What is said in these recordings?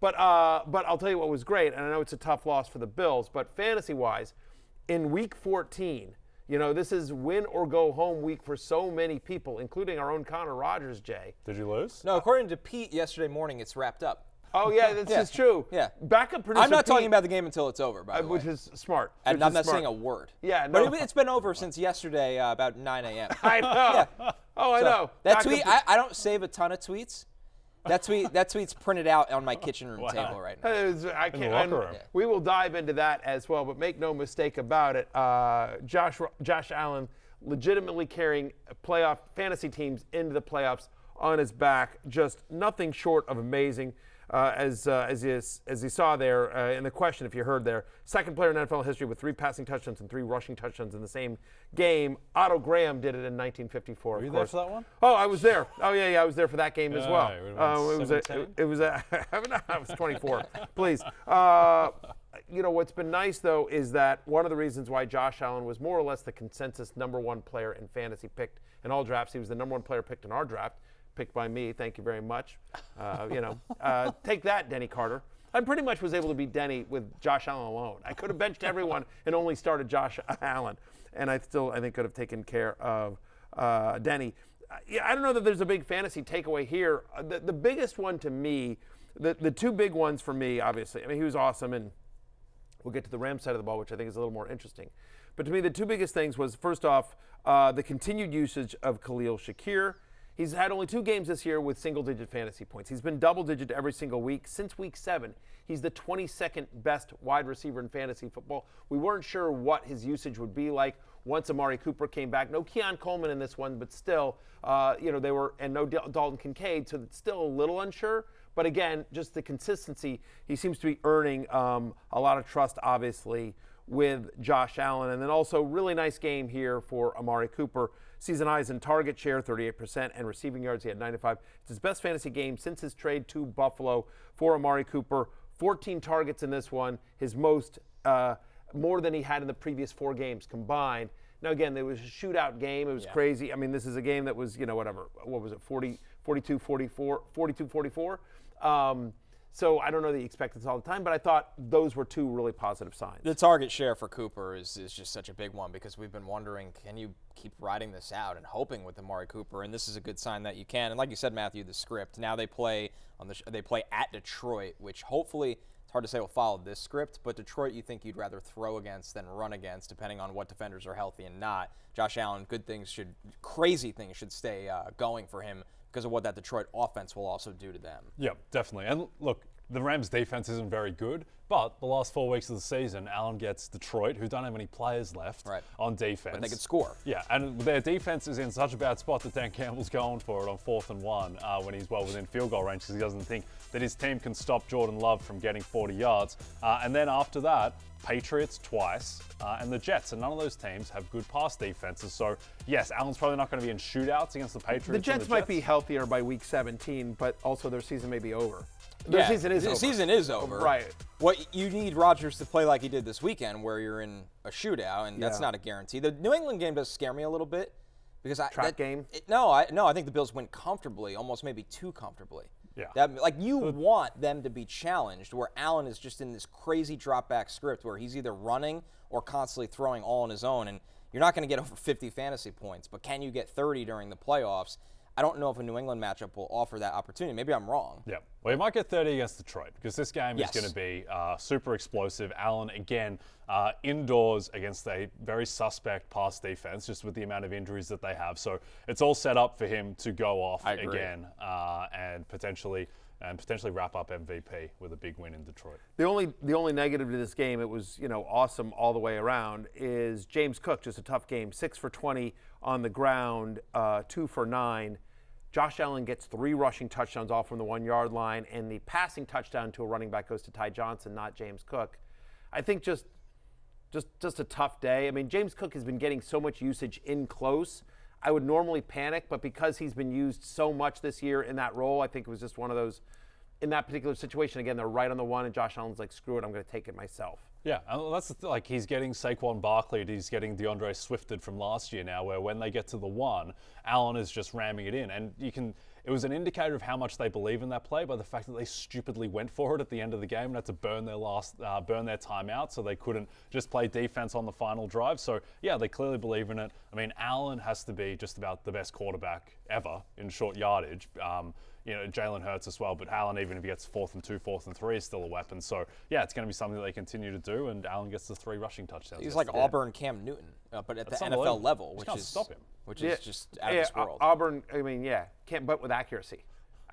But I'll tell you what was great, and I know it's a tough loss for the Bills, but fantasy-wise, in Week 14, this is win or go home week for so many people, including our own Connor Rogers, Jay. Did you lose? No, according to Pete yesterday morning, it's wrapped up. Oh, yeah, this is true. Yeah. Backup producer I'm not Pete, talking about the game until it's over, by the way. which is smart. And I'm not saying a word. Yeah, no. But it's been over since yesterday about 9 a.m. I know. Yeah. Oh, I know. That tweet, I don't save a ton of tweets. That tweet's printed out on my kitchen room table right now. I can't. We will dive into that as well, but make no mistake about it. Josh Allen legitimately carrying playoff fantasy teams into the playoffs on his back, just nothing short of amazing. As you saw there in the question, if you heard there, second player in NFL history with 3 passing touchdowns and 3 rushing touchdowns in the same game. Otto Graham did it in 1954. Were you there for that one? Oh, I was there. Oh yeah, I was there for that game as well. It was I was 24. Please. What's been nice though is that one of the reasons why Josh Allen was more or less the consensus #1 player in fantasy picked in all drafts. He was the #1 player picked in our draft. Picked by me, thank you very much. Take that, Denny Carter. I pretty much was able to beat Denny with Josh Allen alone. I could have benched everyone and only started Josh Allen, and I think could have taken care of Denny. I don't know that there's a big fantasy takeaway here. The biggest one to me, the 2 big ones for me, obviously. I mean, he was awesome, and we'll get to the Rams side of the ball, which I think is a little more interesting. But to me, the 2 biggest things was, first off, the continued usage of Khalil Shakir. He's had only 2 games this year with single-digit fantasy points. He's been double-digit every single week since Week 7. He's the 22nd best wide receiver in fantasy football. We weren't sure what his usage would be like once Amari Cooper came back. No Keon Coleman in this one, but still, they were, and no Dalton Kincaid, so it's still a little unsure. But again, just the consistency, he seems to be earning a lot of trust, obviously, with Josh Allen. And then also, really nice game here for Amari Cooper. Season highs in target share, 38%, and receiving yards, he had 95. It's his best fantasy game since his trade to Buffalo for Amari Cooper. 14 targets in this one, his most, more than he had in the previous 4 games combined. Now, again, there was a shootout game. It was crazy. I mean, this is a game that was, whatever. What was it, 42-44? So I don't know that you expect this all the time, but I thought those were 2 really positive signs. The target share for Cooper is just such a big one because we've been wondering, can you keep riding this out and hoping with Amari Cooper? And this is a good sign that you can. And like you said, Matthew, the script. Now they play at Detroit, which hopefully it's hard to say will follow this script, but Detroit you think you'd rather throw against than run against, depending on what defenders are healthy and not. Josh Allen, crazy things should stay going for him, because of what that Detroit offense will also do to them. Yeah, definitely. And look, the Rams' defense isn't very good, but the last 4 weeks of the season, Allen gets Detroit, who don't have any players left on defense. But they can score. Yeah, and their defense is in such a bad spot that Dan Campbell's going for it on 4th and 1 when he's well within field goal range, because he doesn't think that his team can stop Jordan Love from getting 40 yards. And then after that, Patriots twice, and the Jets, and none of those teams have good pass defenses. So, yes, Allen's probably not going to be in shootouts against the Patriots. The Jets might be healthier by Week 17, but also their season may be over. Their season is over. Right. What you need Rodgers to play like he did this weekend, where you're in a shootout, and that's not a guarantee. The New England game does scare me a little bit because I think the Bills win comfortably, almost maybe too comfortably. Yeah. You want them to be challenged, where Allen is just in this crazy drop-back script where he's either running or constantly throwing all on his own, and you're not going to get over 50 fantasy points, but can you get 30 during the playoffs? I don't know if a New England matchup will offer that opportunity. Maybe I'm wrong. Yeah. Well, you might get 30 against Detroit because this game is going to be super explosive. Allen, again, indoors against a very suspect pass defense, just with the amount of injuries that they have. So it's all set up for him to go off again and potentially wrap up MVP with a big win in Detroit. The only negative to this game, it was awesome all the way around, is James Cook, just a tough game, 6 for 20 on the ground, 2 for 9. Josh Allen gets 3 rushing touchdowns all from the 1-yard line, and the passing touchdown to a running back goes to Ty Johnson, not James Cook. I think just a tough day. I mean, James Cook has been getting so much usage in close. I would normally panic, but because he's been used so much this year in that role, I think it was just one of those, in that particular situation, again, they're right on the 1, and Josh Allen's like, screw it, I'm going to take it myself. Yeah, and that's like he's getting Saquon Barkley, he's getting DeAndre Swifted from last year now, where when they get to the 1, Allen is just ramming it in. And it was an indicator of how much they believe in that play by the fact that they stupidly went for it at the end of the game and had to burn their timeout, so they couldn't just play defense on the final drive. So yeah, they clearly believe in it. I mean, Allen has to be just about the best quarterback ever in short yardage. Jalen Hurts as well, but Allen, even if he gets 4th and 2, 4th and 3, is still a weapon. So yeah, it's going to be something that they continue to do, and Allen gets the 3 rushing touchdowns. He's like Auburn Cam Newton, but at the NFL level, which is stop him. Which is just out of this world. Auburn, can't, but with accuracy.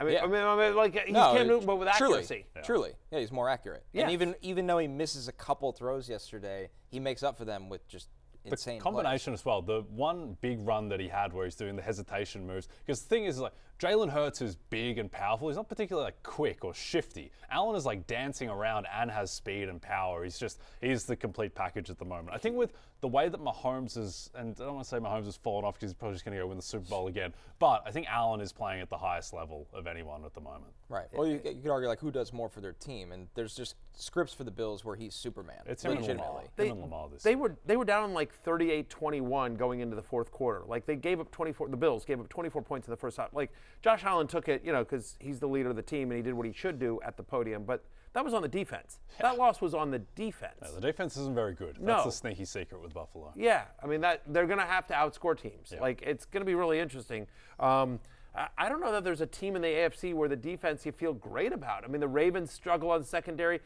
He's Cam Newton, but with accuracy. Truly, he's more accurate. Yeah. And even though he misses a couple throws yesterday, he makes up for them with just insane the combination plays. As well. The one big run that he had where he's doing the hesitation moves, because the thing is, like, Jalen Hurts is big and powerful. He's not particularly like quick or shifty. Allen is like dancing around and has speed and power. He's the complete package at the moment. I think with the way that Mahomes is, and I don't want to say Mahomes has fallen off because he's probably just going to go win the Super Bowl again, but I think Allen is playing at the highest level of anyone at the moment. Right. Well, you could argue like who does more for their team, and there's just scripts for the Bills where he's Superman. It's him and Lamar. They were down like 38-21 going into the fourth quarter. Like they gave up 24. The Bills gave up 24 points in the first half. Like Josh Allen took it, because he's the leader of the team and he did what he should do at the podium. But that was on the defense. That loss was on the defense. No, the defense isn't very good. No. That's the sneaky secret with Buffalo. Yeah, I mean that they're going to have to outscore teams. Yeah. Like it's going to be really interesting. I don't know that there's a team in the AFC where the defense you feel great about. I mean, the Ravens struggle on secondary.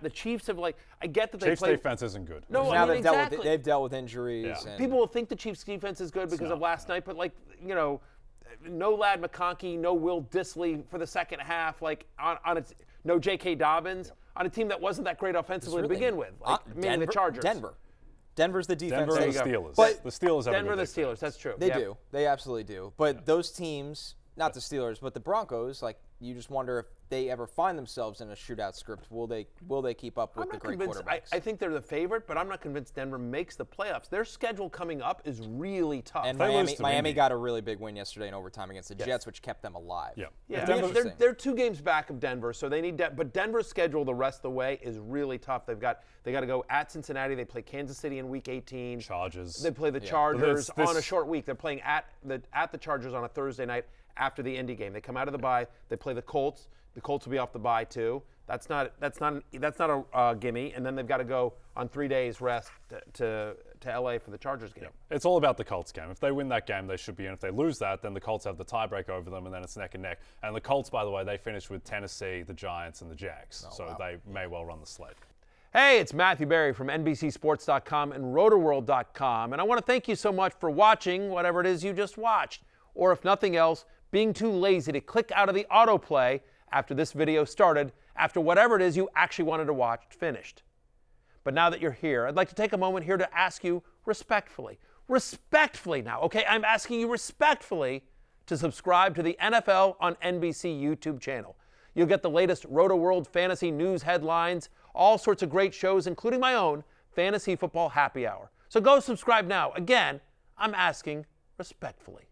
The Chiefs have I get that they Chiefs' defense isn't good. No, now exactly. they've dealt with injuries. Yeah. And People will think the Chiefs' defense is good because of last night, but no Lad McConkey, no Will Dissly for the second half, no J.K. Dobbins on a team that wasn't that great offensively to begin with. Meaning the Chargers. Denver's the defense. Denver and the Steelers. But the Steelers have Denver, a good the Steelers. That's true. They do. They absolutely do. But those teams, not the Steelers, but the Broncos, you just wonder if they ever find themselves in a shootout script. Will they keep up with the great quarterbacks? I think they're the favorite, but I'm not convinced Denver makes the playoffs. Their schedule coming up is really tough. And Miami got a really big win yesterday in overtime against the Jets, which kept them alive. Yeah. They're 2 games back of Denver, so they need that. But Denver's schedule the rest of the way is really tough. They got to go at Cincinnati. They play Kansas City in Week 18. Chargers. They play the Chargers on a short week. They're playing at the Chargers on a Thursday night after the Indy game. They come out of the bye. They play the Colts. The Colts will be off the bye too. That's not a gimme. And then they've got to go on 3 days rest to LA for the Chargers game. Yeah. It's all about the Colts game. If they win that game, they should be in. If they lose that, then the Colts have the tiebreak over them, and then it's neck and neck. And the Colts, by the way, they finished with Tennessee, the Giants, and the Jags. They may well run the sled. Hey, it's Matthew Berry from NBCSports.com and RotorWorld.com, and I want to thank you so much for watching whatever it is you just watched, or if nothing else, being too lazy to click out of the autoplay after this video started, after whatever it is you actually wanted to watch finished. But now that you're here, I'd like to take a moment here to ask you respectfully now, okay? I'm asking you respectfully to subscribe to the NFL on NBC YouTube channel. You'll get the latest Roto-World fantasy news headlines, all sorts of great shows, including my own Fantasy Football Happy Hour. So go subscribe now. Again, I'm asking respectfully.